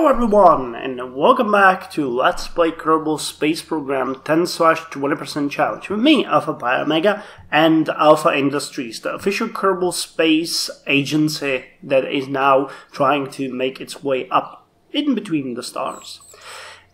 Hello everyone, and welcome back to Let's Play Kerbal Space Program 10/20% Challenge with me, Alfapiomega, and Alfa Industries, the official Kerbal Space agency that is now trying to make its way up in between the stars.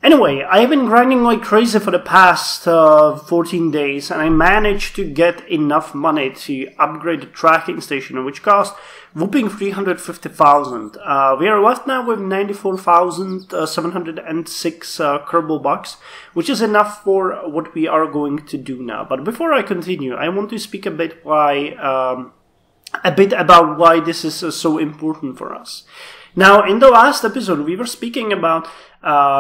Anyway, I've been grinding like crazy for the past 14 days, and I managed to get enough money to upgrade the tracking station, which cost whooping 350,000. We are left now with 94,706 Kerbal bucks, which is enough for what we are going to do now. But before I continue, I want to speak a bit about why this is so important for us. Now, in the last episode, we were speaking about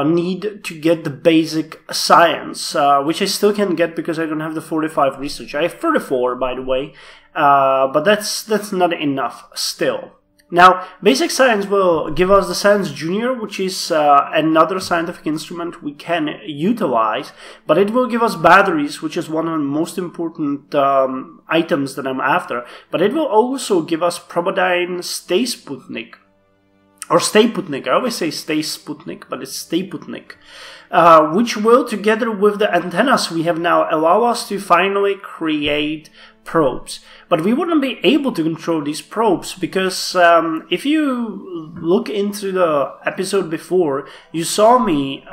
need to get the basic science, which I still can get because I don't have the 45 research. I have 34, by the way, but that's not enough still. Now, basic science will give us the Science Junior, which is another scientific instrument we can utilize, but it will give us batteries, which is one of the most important items that I'm after, but it will also give us Probodyne Stay Sputnik. Or Stay Putnik, I always say Stay Sputnik, but it's Stay Putnik, which will, together with the antennas we have now, allow us to finally create probes. But we wouldn't be able to control these probes because if you look into the episode before, you saw me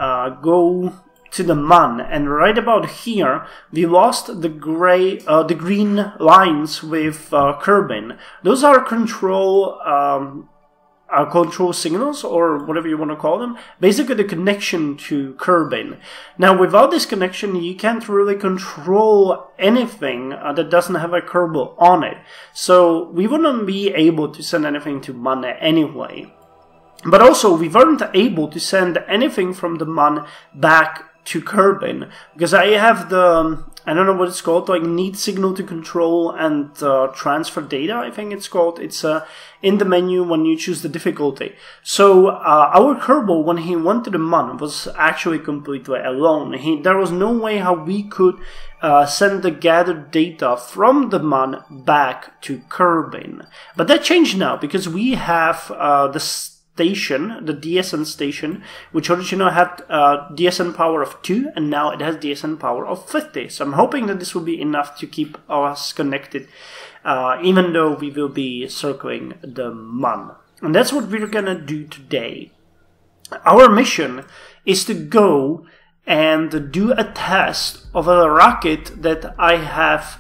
go to the Mun, and right about here we lost the green lines with Kerbin. Those are control signals, or whatever you want to call them, basically the connection to Kerbin. Now, without this connection, you can't really control anything that doesn't have a Kerbal on it. So we wouldn't be able to send anything to Mun anyway. But also, we weren't able to send anything from the Mun back to Kerbin, because I have the, I don't know what it's called, like need signal to control and transfer data, I think it's called. It's in the menu when you choose the difficulty. So our Kerbal, when he went to the Mun, was actually completely alone. There was no way how we could send the gathered data from the Mun back to Kerbin. But that changed now, because we have the station, the DSN station, which originally had DSN power of 2, and now it has DSN power of 50. So I'm hoping that this will be enough to keep us connected, even though we will be circling the Mun. And that's what we're gonna do today. Our mission is to go and do a test of a rocket that I have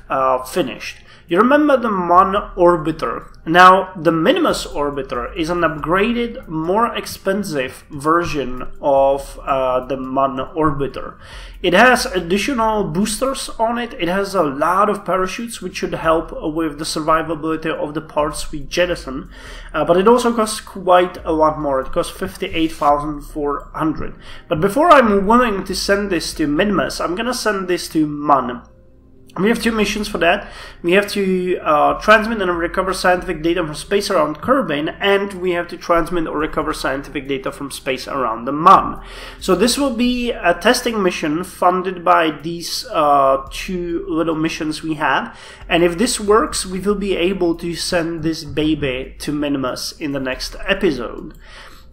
finished. You remember the Mun orbiter. Now, the Minmus orbiter is an upgraded, more expensive version of the Mun orbiter. It has additional boosters on it. It has a lot of parachutes, which should help with the survivability of the parts we jettison. But it also costs quite a lot more. It costs 58,400. But before I'm willing to send this to Minmus, I'm gonna send this to Mun. We have two missions for that. We have to transmit and recover scientific data from space around Kerbin, and we have to transmit or recover scientific data from space around the Mun. So this will be a testing mission funded by these two little missions we have. And if this works, we will be able to send this baby to Minmus in the next episode.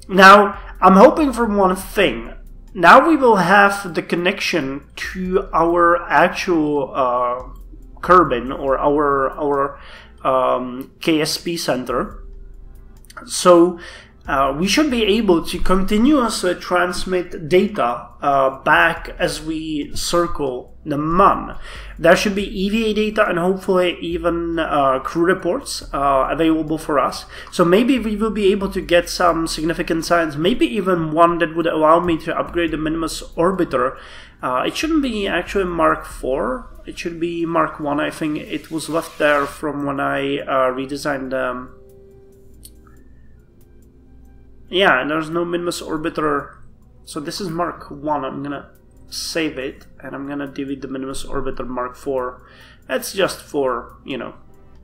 Now, I'm hoping for one thing. Now we will have the connection to our actual Kerbin, or our KSP center. So we should be able to continuously transmit data back as we circle the Mun. There should be EVA data and hopefully even crew reports available for us. So maybe we will be able to get some significant science, maybe even one that would allow me to upgrade the Minmus orbiter. It shouldn't be actually Mark 4, it should be Mark 1. I think it was left there from when I redesigned yeah, there's no Minmus orbiter, so this is Mark 1. I'm gonna save it, and I'm gonna delete the Minmus orbiter Mark 4. That's just for, you know,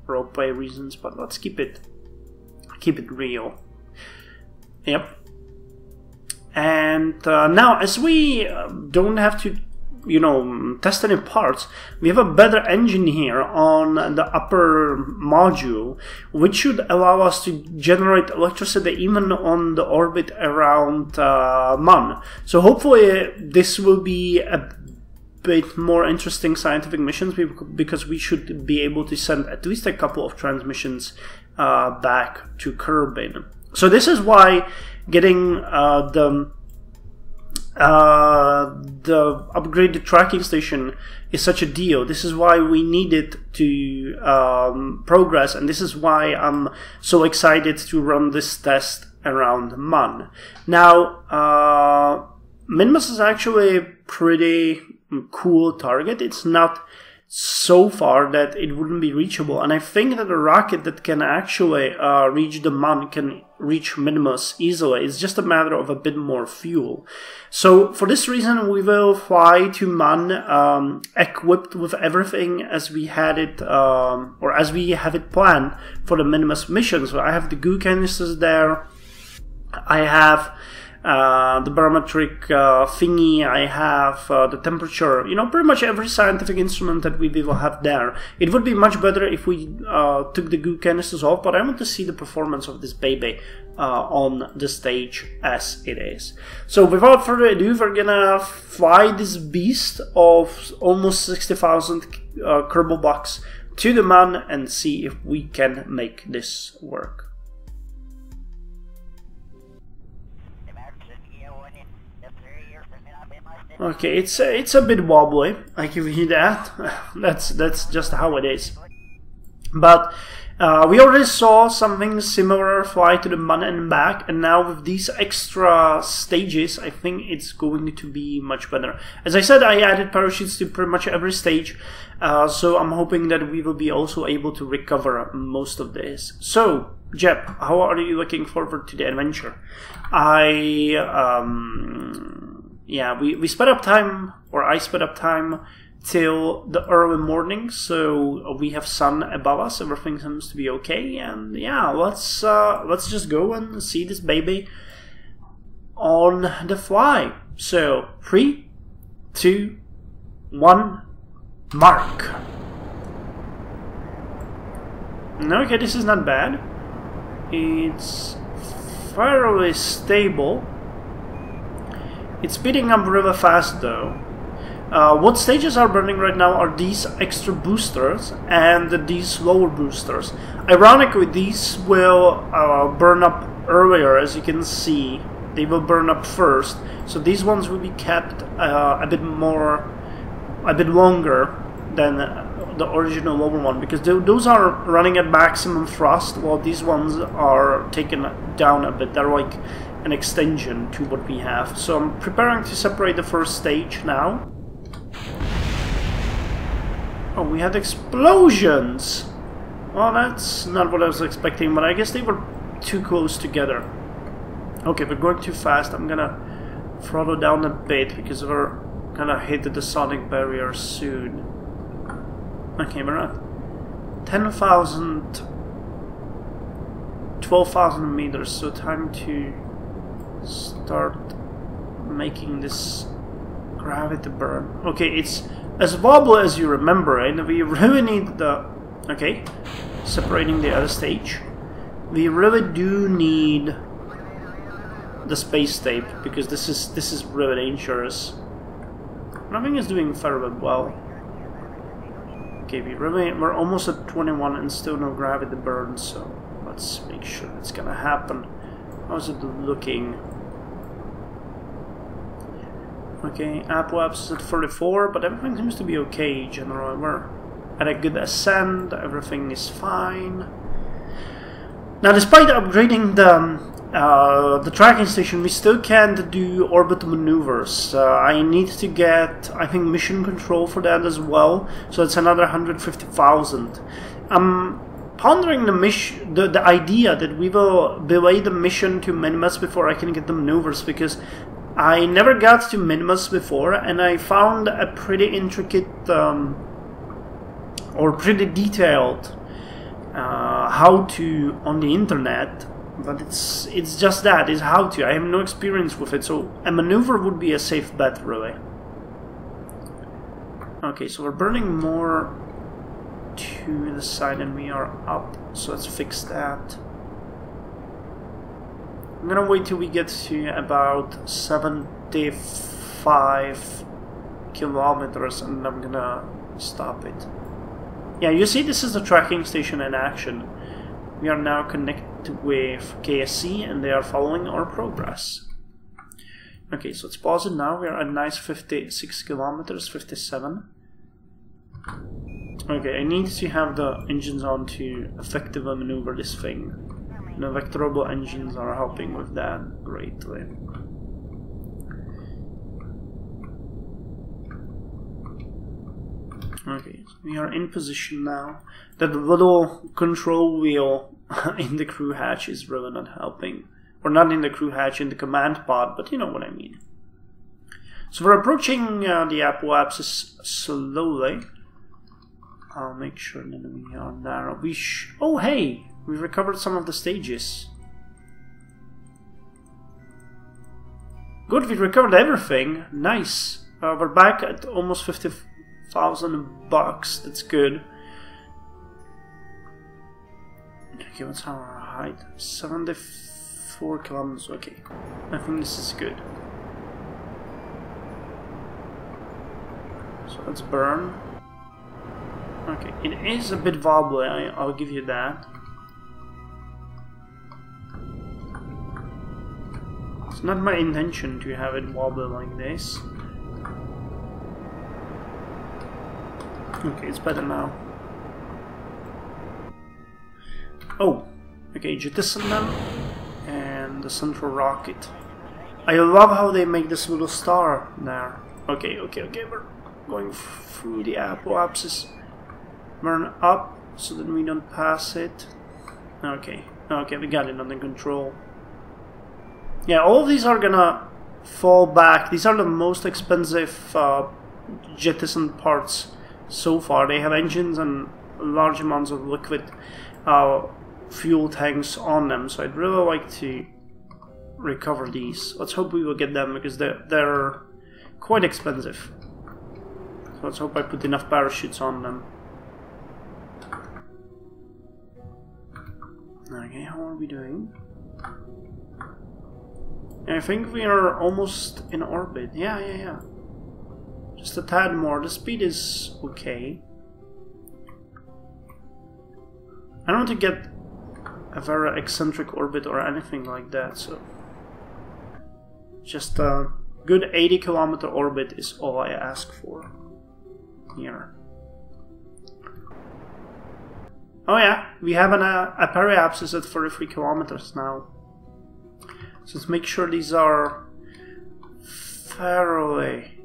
roleplay reasons, but let's keep it real. Yep. And now, as we don't have to you know, test any parts, we have a better engine here on the upper module, which should allow us to generate electricity even on the orbit around MUN. So hopefully this will be a bit more interesting scientific missions, because we should be able to send at least a couple of transmissions back to Kerbal. So this is why getting the upgraded tracking station is such a deal. This is why we needed to progress, and this is why I'm so excited to run this test around MUN. Now, Minmus is actually a pretty cool target. It's not so far that it wouldn't be reachable, and I think that a rocket that can actually reach the MUN can reach Minmus easily. It's just a matter of a bit more fuel. So for this reason we will fly to MUN equipped with everything as we had it or as we have it planned for the Minmus mission. So I have the goo canisters there, I have the barometric thingy, I have the temperature, you know, pretty much every scientific instrument that we will have there. It would be much better if we took the goo canisters off, but I want to see the performance of this baby on the stage as it is. So without further ado, we're gonna fly this beast of almost 60,000 Kerbal bucks to the MUN and see if we can make this work. Okay, it's a bit wobbly, I give you that. That's just how it is. But we already saw something similar fly to the MUN and back, and now with these extra stages, I think it's going to be much better. As I said, I added parachutes to pretty much every stage, so I'm hoping that we will be also able to recover most of this. So, Jeb, how are you looking forward to the adventure? Yeah, we sped up time, or I sped up time till the early morning, so we have sun above us, everything seems to be okay, and yeah, let's just go and see this baby on the fly. So 3, 2, 1, mark. Okay, this is not bad. It's fairly stable. It's speeding up really fast though. What stages are burning right now are these extra boosters and these lower boosters. Ironically, these will burn up earlier, as you can see. They will burn up first, so these ones will be kept a bit longer than the original lower one, because those are running at maximum thrust, while these ones are taken down a bit. They're like an extension to what we have. So I'm preparing to separate the first stage now. Oh, we had explosions! Well, that's not what I was expecting, but I guess they were too close together. Okay, we're going too fast. I'm gonna throttle down a bit because we're gonna hit the sonic barrier soon. Okay, we're at 10,000, 12,000 meters, so time to start making this gravity burn. Okay, it's as wobbly as you remember, and we really need the... Okay, separating the other stage. We really do need the space tape, because this is really dangerous. Nothing is doing fairly well. Okay, we're almost at 21 and still no gravity burn, so let's make sure it's gonna happen. How's it looking? Okay, apoapsis is at 44, but everything seems to be okay generally. We're at a good ascent, everything is fine. Now, despite upgrading the tracking station, we still can't do orbital maneuvers. I need to get, I think, mission control for that as well, so it's another 150,000. I'm pondering the idea that we will delay the mission to Minmus before I can get the maneuvers, because I never got to Minmus before, and I found a pretty intricate or pretty detailed how-to on the internet, but it's just that, is how-to. I have no experience with it, so a maneuver would be a safe bet, really. Okay, so we're burning more to the side than we are up, so let's fix that. I'm gonna wait till we get to about 75 kilometers and I'm gonna stop it. Yeah, you see this is the tracking station in action. We are now connected with KSC and they are following our progress. Okay, so let's pause it now. We are at nice 56 kilometers, 57. Okay, I need to have the engines on to effectively maneuver this thing. The vectorable engines are helping with that greatly. Okay, so we are in position now. That little control wheel in the crew hatch is really not helping. Or not in the crew hatch, in the command pod, but you know what I mean. So we're approaching the apoapsis slowly. I'll make sure that we are there. Oh hey! We recovered some of the stages. Good, we recovered everything. Nice. We're back at almost 50,000 bucks. That's good. Okay, what's our height? 74 kilometers. Okay, I think this is good. So let's burn. Okay, it is a bit wobbly, I'll give you that. It's not my intention to have it wobble like this. Okay, it's better now. Oh, okay, jettison them and the central rocket. I love how they make this little star there. Okay, we're going through the apoapsis. Burn up so that we don't pass it. Okay, we got it under control. Yeah, all of these are gonna fall back. These are the most expensive jettison parts so far. They have engines and large amounts of liquid fuel tanks on them, so I'd really like to recover these. Let's hope we will get them because they're quite expensive. So let's hope I put enough parachutes on them. Okay, how are we doing? I think we are almost in orbit. Yeah. Just a tad more. The speed is okay. I don't want to get a very eccentric orbit or anything like that, so just a good 80-kilometer orbit is all I ask for here. Oh yeah, we have a periapsis at 43 kilometers now. So let's make sure these are fairly...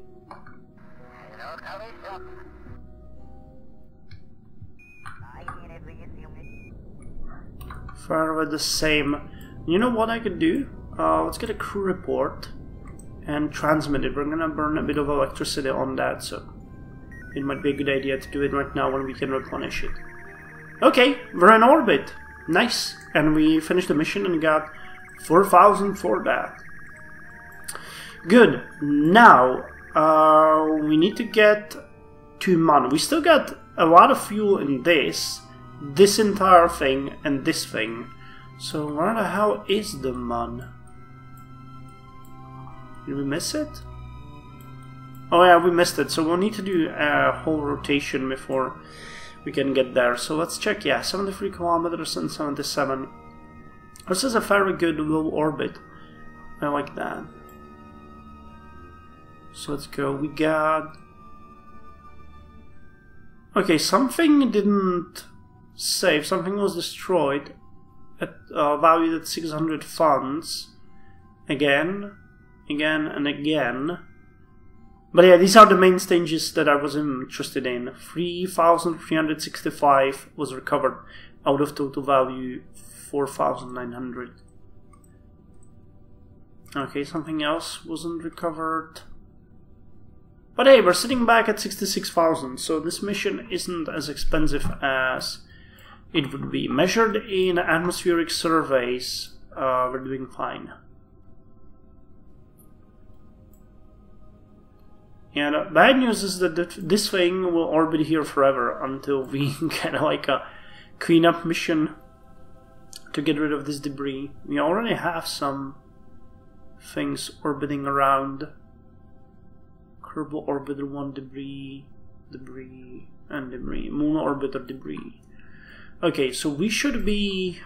fairly the same. You know what I could do? Let's get a crew report and transmit it. We're gonna burn a bit of electricity on that, so it might be a good idea to do it right now when we can replenish it. Okay, we're in orbit. Nice. And we finished the mission and got 4,000 for that. Good. Now, we need to get to MUN. We still got a lot of fuel in this entire thing, and this thing. So where the hell is the MUN? Did we miss it? Oh yeah, we missed it. So we'll need to do a whole rotation before we can get there. So let's check. Yeah, 73 kilometers and 77. This is a very good low orbit. I like that. So let's go. We got... Okay, something didn't save. Something was destroyed. At, valued at 600 funds. Again, and again. But yeah, these are the main stages that I was interested in. 3,365 was recovered out of total value 4,900. Okay, something else wasn't recovered. But hey, we're sitting back at 66,000, so this mission isn't as expensive as it would be. Measured in atmospheric surveys, we're doing fine. Yeah, the bad news is that this thing will orbit here forever until we get like a cleanup mission to get rid of this debris. We already have some things orbiting around. Kerbal Orbiter 1 debris, and debris. Moon Orbiter debris. Okay, so we should be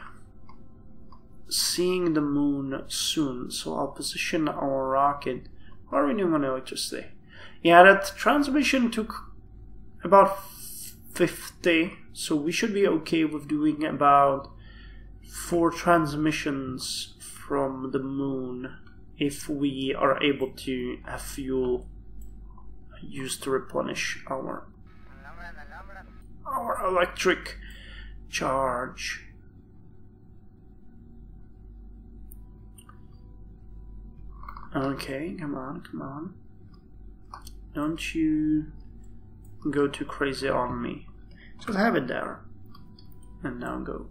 seeing the moon soon. So I'll position our rocket. What are we doing on electricity? Yeah, that transmission took about 50, so we should be okay with doing about 4 transmissions from the moon if we are able to have fuel used to replenish our electric charge. Okay, come on, come on. Don't you go too crazy on me. Just have it there. And now go.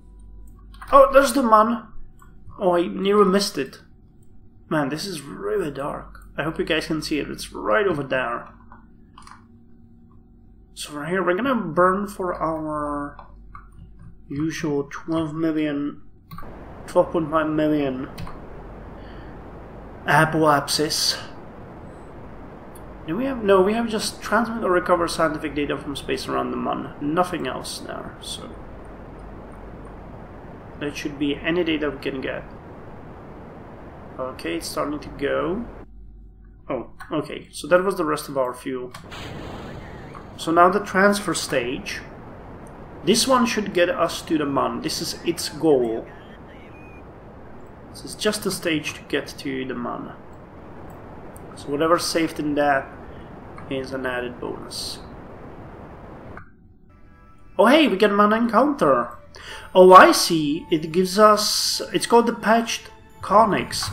Oh, there's the man! Oh, I nearly missed it. Man, this is really dark. I hope you guys can see it. It's right over there. So right here, we're gonna burn for our usual 12.5 million apoapsis. Do we have? No, we have just transmit or recover scientific data from space around the Mun. Nothing else there, so that should be any data we can get. Okay, it's starting to go. Oh, okay, so that was the rest of our fuel. So now the transfer stage. This one should get us to the Mun. This is its goal. This is just a stage to get to the Mun. So whatever's saved in that is an added bonus. Oh hey, we get Mun encounter. Oh, I see. It gives us... It's called the patched conics.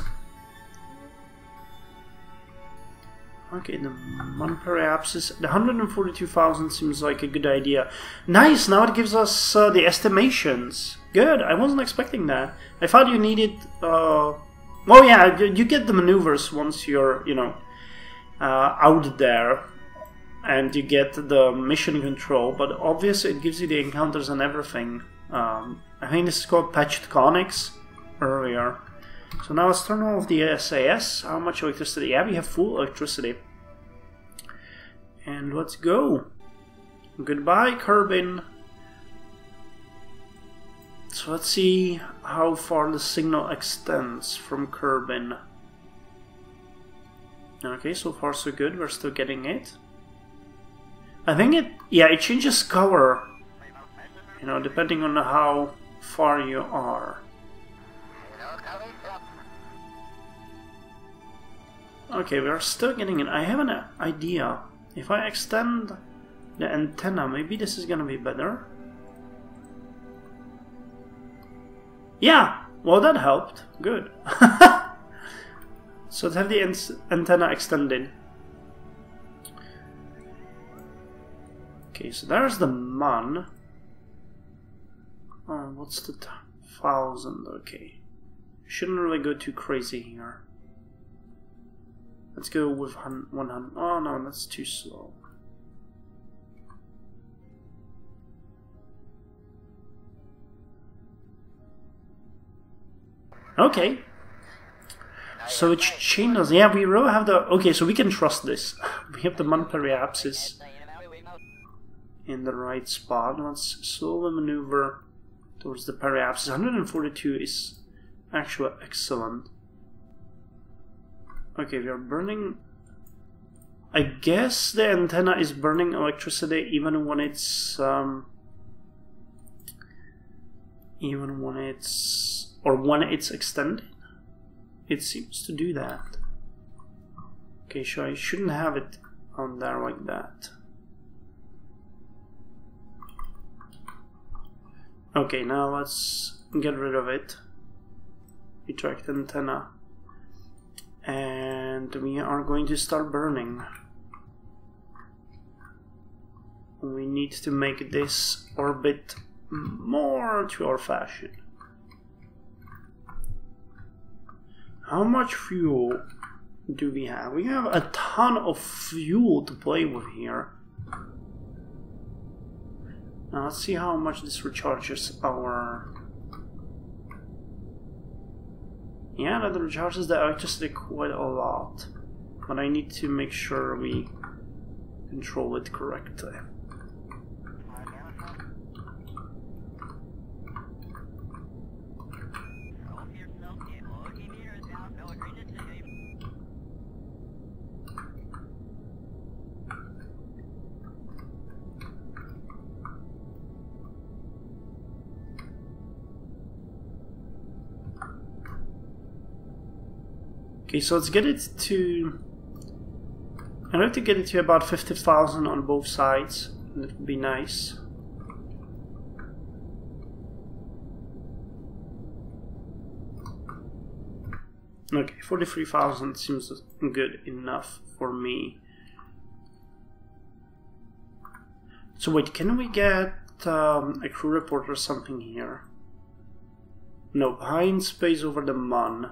Okay, the Mun periapsis. The 142,000 seems like a good idea. Nice, now it gives us the estimations. Good, I wasn't expecting that. I thought you needed... well, yeah, you get the maneuvers once you're, you know, out there. And you get the mission control. But obviously it gives you the encounters and everything. I think this is called patched conics earlier. So now let's turn off the SAS. How much electricity? Yeah, we have full electricity. And let's go. Goodbye, Kerbin. So let's see how far the signal extends from Kerbin. Okay, so far so good. We're still getting it. I think it... Yeah, it changes color. You know, depending on how far you are. Okay, we are still getting it. I have an idea. If I extend the antenna, maybe this is gonna be better. Yeah! Well, that helped. Good. So let's have the antenna extended. Okay, so there's the Mun. Oh, what's the 1,000? Okay. Shouldn't really go too crazy here. Let's go with 100. Oh no, that's too slow. Okay. So it changes. Yeah, we really have the... Okay, so we can trust this. We have the Mun periapsis in the right spot. Let's slowly maneuver towards the periapsis. 142 is actually excellent. Okay, we are burning... I guess the antenna is burning electricity even when it's... even when it's... or when it's extended. It seems to do that. Okay, so I shouldn't have it on there like that. Okay, now let's get rid of it. Retract antenna. And we are going to start burning. We need to make this orbit more to our fashion. How much fuel do we have? We have a ton of fuel to play with here. Now let's see how much this recharges our... Yeah, that recharges the electricity quite a lot. But I need to make sure we control it correctly. Okay, so let's get it to... I'd like to get it to about 50,000 on both sides. That would be nice. Okay, 43,000 seems good enough for me. So wait, can we get a crew report or something here? No, high in space over the Mun.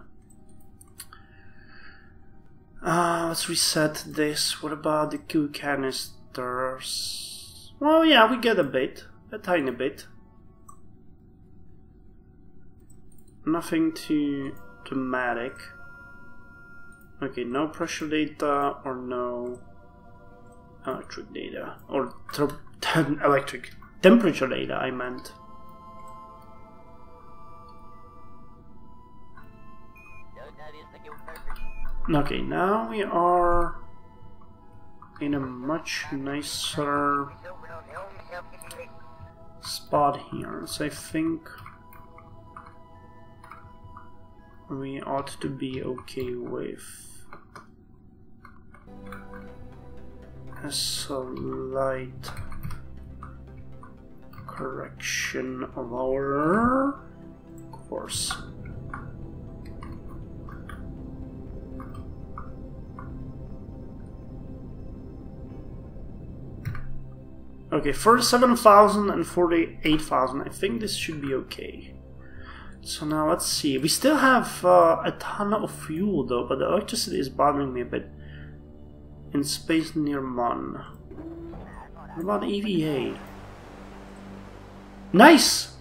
Let's reset this. What about the Q canisters? Well, yeah, we get a bit. A tiny bit. Nothing too dramatic. Okay, no pressure data or no electric data. Or electric temperature data, I meant. Okay, now we are in a much nicer spot here, so I think we ought to be okay with a slight correction of our course. Okay, 47,000 and 48,000. I think this should be okay. So now let's see. We still have a ton of fuel though, but the electricity is bothering me a bit. In space near Mun. What about EVA? Nice!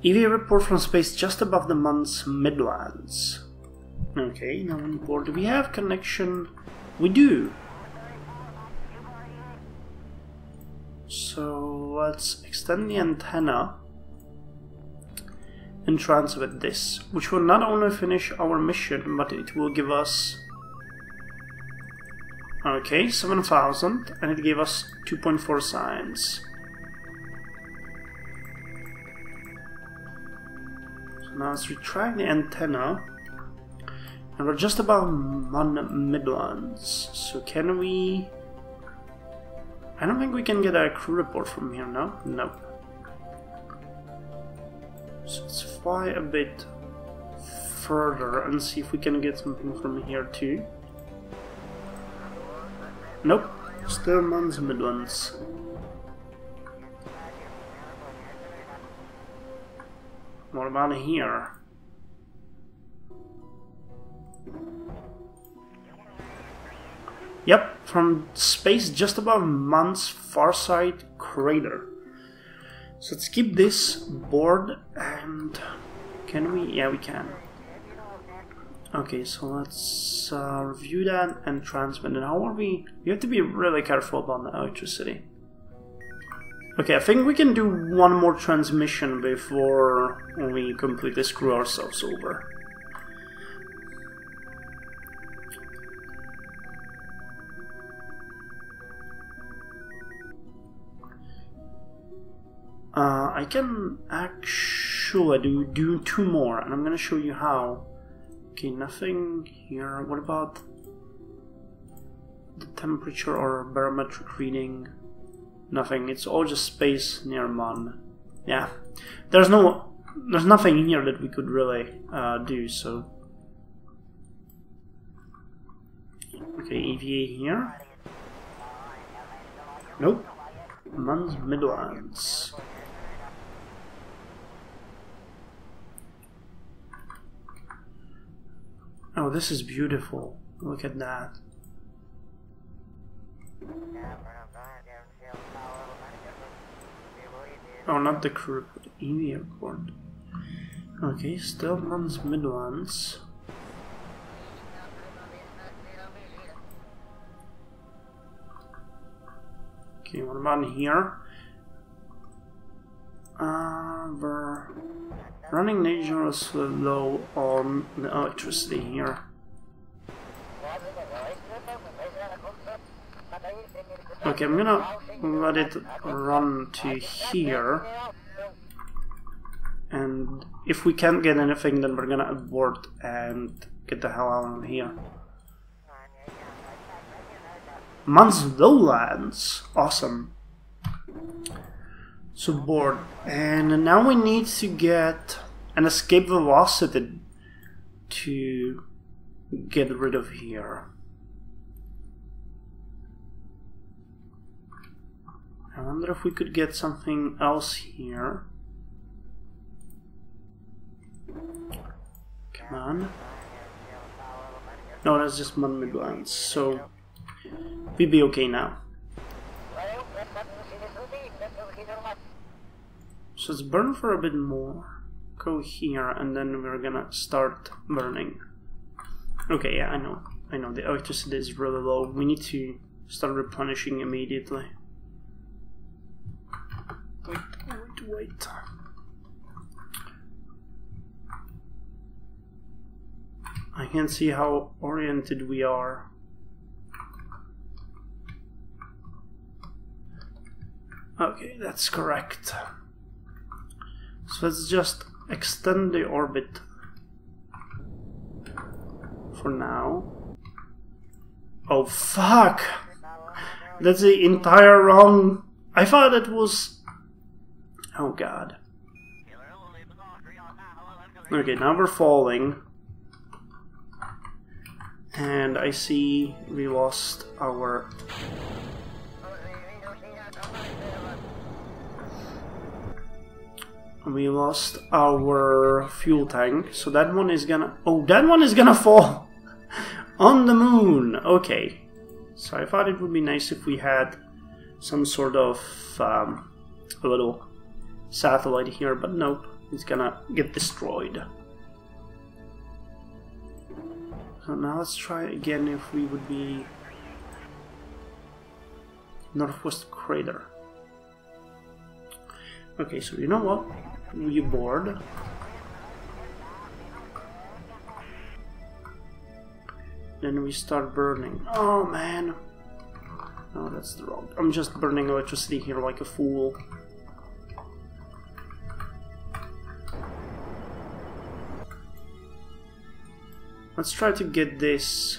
EVA report from space just above the Mun's midlands. Okay, now on board. Do we have connection? We do. So let's extend the antenna and transmit this, which will not only finish our mission, but it will give us, okay, 7,000, and it gave us 2.4 signs. So now let's retract the antenna, and we're just above Mun Midlands. So can we... I don't think we can get a crew report from here, no? Nope. So let's fly a bit further and see if we can get something from here too. Nope, still Mun's Midlands. What about here? Yep, from space just above Mun's far side crater. So let's keep this board and... Can we? Yeah, we can. Okay, so let's review that and transmit. And how are we? We have to be really careful about the electricity. Okay, I think we can do one more transmission before we completely screw ourselves over. I can actually do two more, and I'm gonna show you how. Okay, nothing here. What about the temperature or barometric reading? Nothing. It's all just space near Mun. Yeah, there's nothing here that we could really do. So, okay, EVA here. Nope. Mun's Midlands. Oh, this is beautiful. Look at that. Oh, not the crew, but the EV airport. Okay, still Mons Midlands. Okay, what about here? We're running dangerously low on the electricity here. Okay, I'm gonna let it run to here, and if we can't get anything, then we're gonna abort and get the hell out of here. Mons Lowlands! Awesome. So board, and now we need to get an escape velocity to get rid of here. I wonder if we could get something else here. Come on. No, that's just Mud Midlands, so we'd be okay now. So let's burn for a bit more. Go here, and then we're gonna start burning. Okay, yeah, I know, the electricity is really low. We need to start replenishing immediately. Wait. I can't see how oriented we are. Okay, that's correct. So let's just extend the orbit for now. Oh fuck! That's the entire wrong. I thought it was. Oh god. Okay, now we're falling. And I see we lost our... We lost our fuel tank, so that one is gonna... Oh, that one is gonna fall! On the moon! Okay. So I thought it would be nice if we had some sort of a little satellite here, but nope, it's gonna get destroyed. So now let's try again if we would be Northwest Crater. Okay, so you know what? We board. Then we start burning. Oh man! No, that's the wrong. I'm just burning electricity here like a fool. Let's try to get this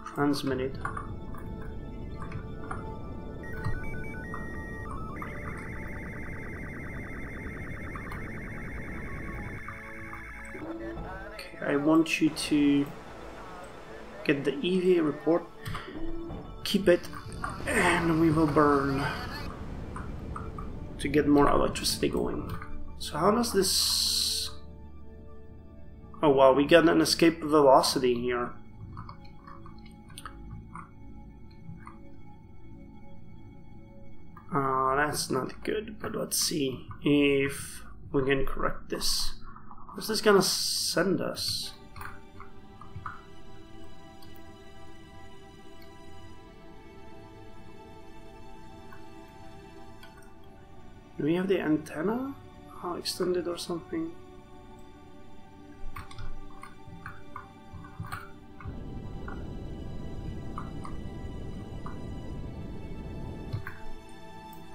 transmitted. Okay, I want you to get the EVA report, keep it, and we will burn to get more electricity going. So how does this... Oh wow, we got an escape velocity here. That's not good, but let's see if we can correct this. Where's this gonna send us? Do we have the antenna extended or something?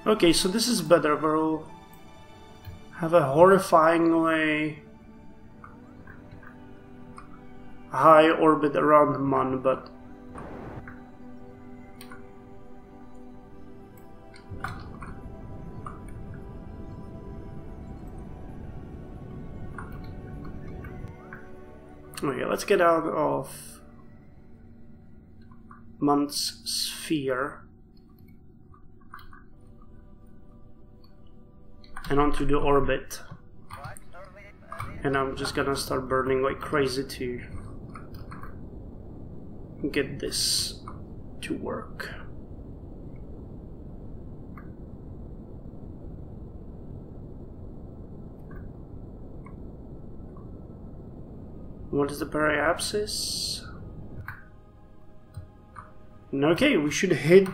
Okay, so this is better. We'll have a horrifyingly high orbit around the Mun, but okay, let's get out of Mun's sphere and onto the orbit, and I'm just gonna start burning like crazy too. get this to work. What is the periapsis? Okay, we should hit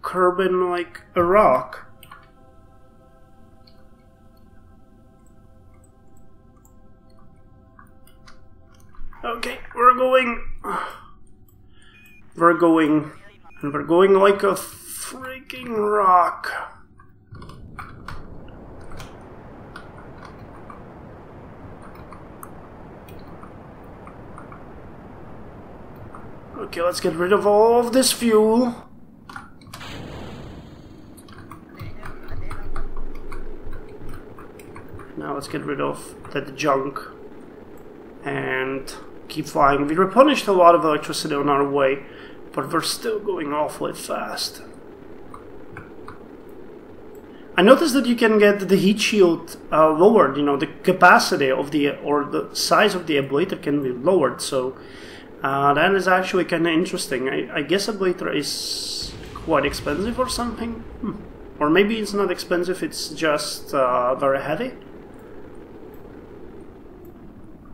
Kerbin like a rock. Okay, we're going like a freaking rock. Okay, let's get rid of all of this fuel. Now let's get rid of that junk and keep flying. We replenished a lot of electricity on our way, but we're still going awfully fast. I noticed that you can get the heat shield lowered, you know, the capacity of the, or the size of the ablator can be lowered, so that is actually kind of interesting. I guess ablator is quite expensive or something. Or maybe it's not expensive, it's just very heavy.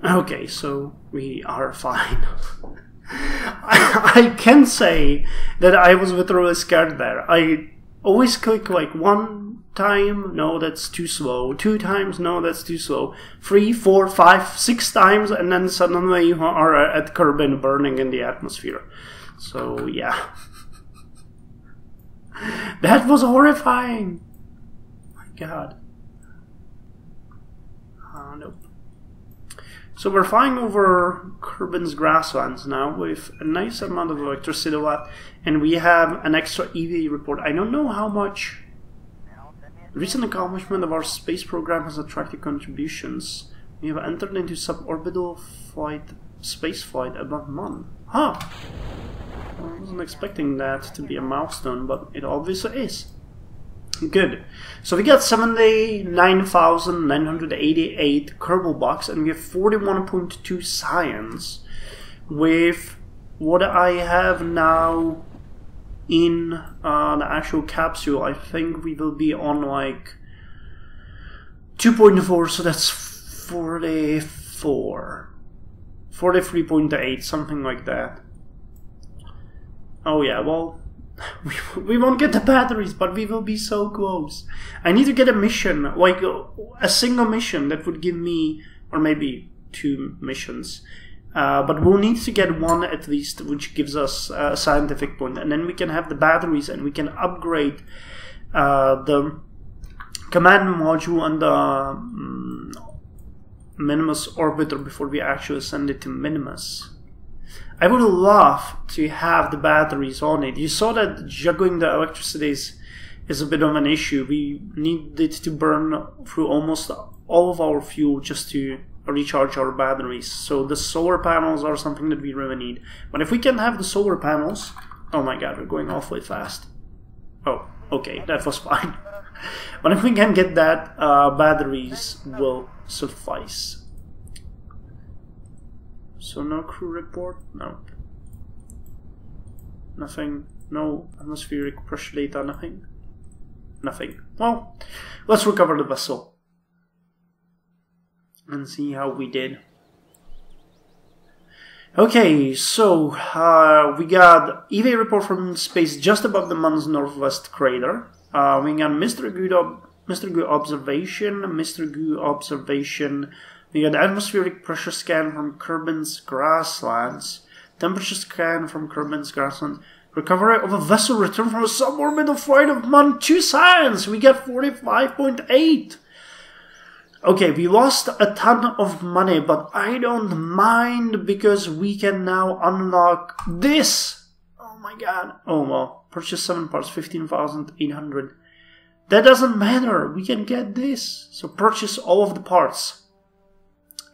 Okay, so we are fine. I can say that I was literally scared there. I always click like 1 time, no, that's too slow. 2 times, no, that's too slow. 3, 4, 5, 6 times, and then suddenly you are at Kerbin burning in the atmosphere. So, yeah. That was horrifying. My god. Nope. So we're flying over Kerbin's grasslands now with a nice amount of electricity left, and we have an extra EVA report. I don't know how much. Recent accomplishment of our space program has attracted contributions. We have entered into suborbital space flight above Mon. Huh! I wasn't expecting that to be a milestone, but it obviously is. Good. So we got 79,988 Kerbal bucks, and we have 41.2 science. With what I have now in the actual capsule, I think we will be on like 2.4, so that's 44. 43.8, something like that. Oh yeah, well, we won't get the batteries, but we will be so close. I need to get a mission, like a single mission that would give me, or maybe 2 missions. But we'll need to get 1 at least, which gives us a scientific point, and then we can have the batteries and we can upgrade the command module and the Minmus orbiter before we actually send it to Minmus. I would love to have the batteries on it. You saw that juggling the electricity is a bit of an issue. We needed to burn through almost all of our fuel just to recharge our batteries. So the solar panels are something that we really need. But if we can have the solar panels... Oh my god, we're going awfully fast. Oh, okay, that was fine. But if we can get that, batteries will suffice. So no crew report? No. Nothing. No atmospheric pressure data, nothing. Nothing. Well, let's recover the vessel. And see how we did. Okay, so we got EVA report from space just above the Mon's northwest crater. We got Mr. Good observation. We got atmospheric pressure scan from Kerbin's grasslands. Temperature scan from Kerbin's grasslands. Recovery of a vessel returned from a suborbital flight of Mon 2 science. We got 45.8. Okay, we lost a ton of money, but I don't mind because we can now unlock this. Oh my god. Oh well. Purchase 7 parts, 15,800. That doesn't matter. We can get this. So purchase all of the parts.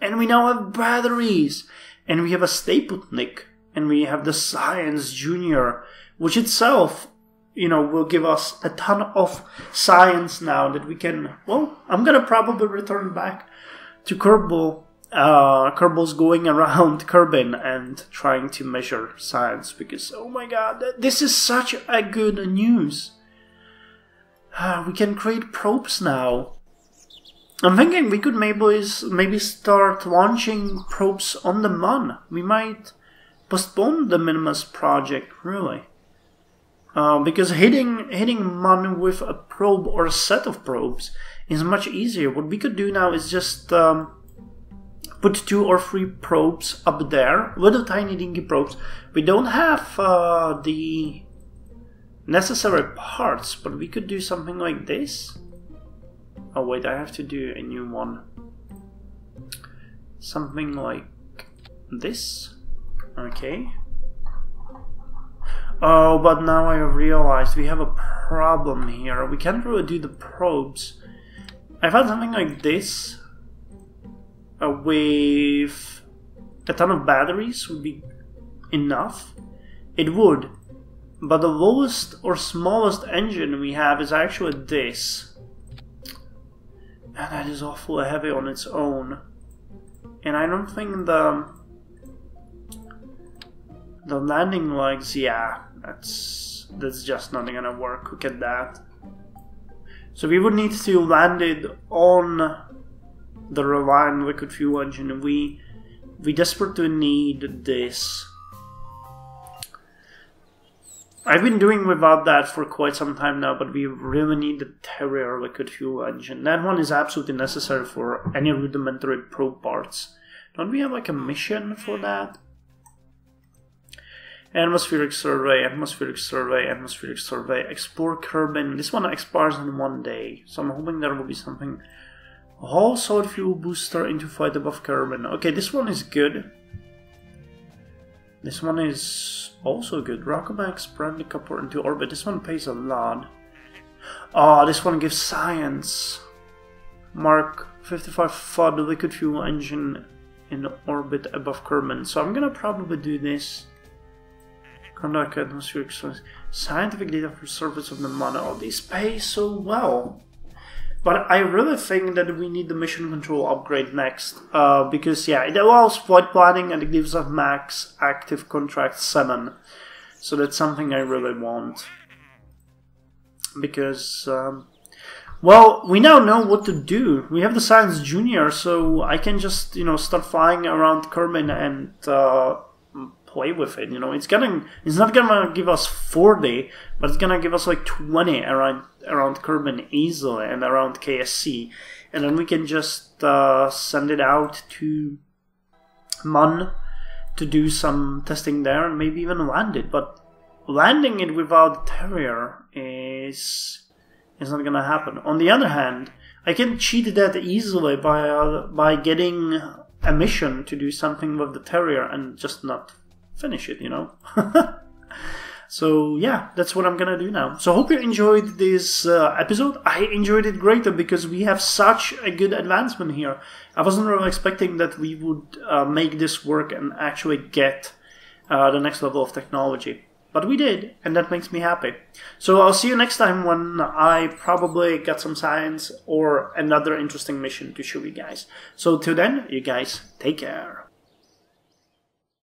And we now have batteries. And we have a Stapletnik. And we have the Science Junior, which itself, you know, will give us a ton of science now that we can... Well, I'm gonna probably return back to Kerbal Kerbals going around Kerbin and trying to measure science, because oh my god, this is such a good news. We can create probes now. I'm thinking we could maybe start launching probes on the Mun. We might postpone the Minmus project, really. Because hitting Mun with a probe or a set of probes is much easier. What we could do now is just put 2 or 3 probes up there, little tiny dinky probes. We don't have the necessary parts, but we could do something like this. Oh wait, I have to do a new one. Something like this. Okay. Oh, but now I realized we have a problem here. We can't really do the probes. I thought something like this with a ton of batteries would be enough. It would. But the lowest or smallest engine we have is actually this. And that is awfully heavy on its own. And I don't think the landing legs, yeah, that's just not gonna work. Look at that. So we would need to land it on the Reliant liquid fuel engine. We desperately need this. I've been doing without that for quite some time now, but we really need the Terrier liquid fuel engine. That one is absolutely necessary for any rudimentary probe parts. Don't we have like a mission for that? Atmospheric survey, atmospheric survey, atmospheric survey, explore Kerbin. This one expires in 1 day, so I'm hoping there will be something. Haul solid fuel booster into flight above Kerbin. Okay, this one is good. This one is also good. Rocketback spread the copper into orbit. This one pays a lot. Oh, this one gives science. Mark 55 FUD liquid fuel engine in orbit above Kerbin. So I'm gonna probably do this. Conduct atmospheric scientific data for surface of the Mun. Oh, these pay so well. But I really think that we need the mission control upgrade next, because yeah, it allows flight planning and it gives us max active contract 7. So that's something I really want. Because, well, we now know what to do. We have the Science Junior, so I can just, you know, start flying around Kerbin and play with it. You know, it's not gonna give us 40, but it's gonna give us like 20 around Kerbin easily and around KSC, and then we can just send it out to Mun to do some testing there and maybe even land it. But landing it without Terrier is not gonna happen. On the other hand, I can cheat that easily by getting a mission to do something with the Terrier and just not finish it, you know. So yeah, that's what I'm gonna do now. So I hope you enjoyed this episode. I enjoyed it greatly because we have such a good advancement here. I wasn't really expecting that we would make this work and actually get the next level of technology. But we did, and that makes me happy. So I'll see you next time when I probably got some science or another interesting mission to show you guys. So till then, you guys, take care.